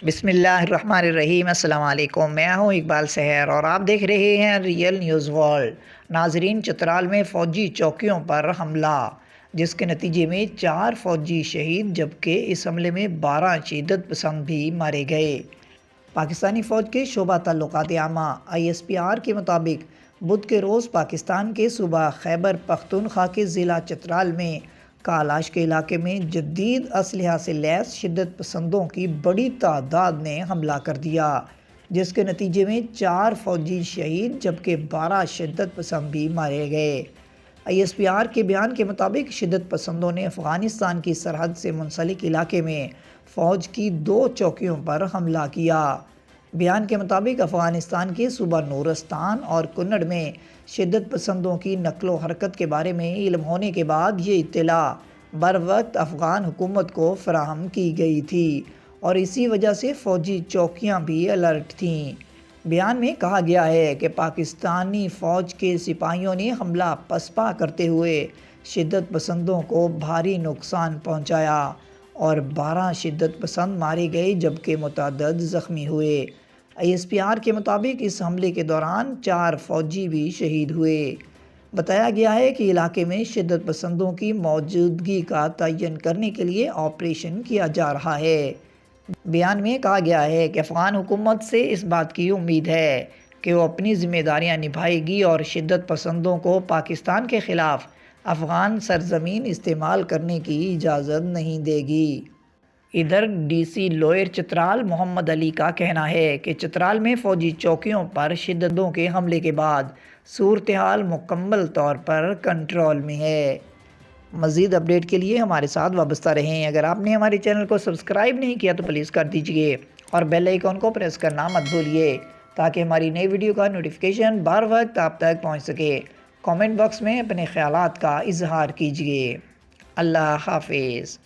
بسم اللہ الرحمن الرحیم۔ السلام علیکم، میں ہوں اقبال سحر اور آپ دیکھ رہے ہیں ریئل نیوز ورلڈ۔ ناظرین، چترال میں فوجی چوکیوں پر حملہ، جس کے نتیجے میں 4 فوجی شہید جبکہ اس حملے میں 12 شدت پسند بھی مارے گئے۔ پاکستانی فوج کے شعبہ تعلقات عامہ ISPR کے مطابق بدھ کے روز پاکستان کے صوبہ خیبر پختونخوا کے ضلع چترال میں کالاش کے علاقے میں جدید اسلحہ سے لیس شدت پسندوں کی بڑی تعداد نے حملہ کر دیا، جس کے نتیجے میں 4 فوجی شہید جبکہ 12 شدت پسند بھی مارے گئے۔ ISPR کے بیان کے مطابق شدت پسندوں نے افغانستان کی سرحد سے منسلک علاقے میں فوج کی 2 چوکیوں پر حملہ کیا۔ بیان کے مطابق افغانستان کے صوبہ نورستان اور کنڑ میں شدت پسندوں کی نقل و حرکت کے بارے میں علم ہونے کے بعد یہ اطلاع بروقت افغان حکومت کو فراہم کی گئی تھی اور اسی وجہ سے فوجی چوکیاں بھی الرٹ تھیں۔ بیان میں کہا گیا ہے کہ پاکستانی فوج کے سپاہیوں نے حملہ پسپا کرتے ہوئے شدت پسندوں کو بھاری نقصان پہنچایا اور 12 شدت پسند مارے گئے جبکہ متعدد زخمی ہوئے۔ ISPR کے مطابق اس حملے کے دوران 4 فوجی بھی شہید ہوئے۔ بتایا گیا ہے کہ علاقے میں شدت پسندوں کی موجودگی کا تعین کرنے کے لیے آپریشن کیا جا رہا ہے۔ بیان میں کہا گیا ہے کہ افغان حکومت سے اس بات کی امید ہے کہ وہ اپنی ذمہ داریاں نبھائے گی اور شدت پسندوں کو پاکستان کے خلاف افغان سرزمین استعمال کرنے کی اجازت نہیں دے گی۔ ادھر DC لوئر چترال محمد علی کا کہنا ہے کہ چترال میں فوجی چوکیوں پر شدتوں کے حملے کے بعد صورتحال مکمل طور پر کنٹرول میں ہے۔ مزید اپڈیٹ کے لیے ہمارے ساتھ وابستہ رہیں۔ اگر آپ نے ہمارے چینل کو سبسکرائب نہیں کیا تو پلیز کر دیجئے اور بیل آئیکن کو پریس کرنا مت بھولیے تاکہ ہماری نئی ویڈیو کا نوٹیفیکیشن بر وقت آپ تک پہنچ سکے۔ کامنٹ باکس میں اپنے خیالات کا اظہار کیجئے۔ اللہ حافظ۔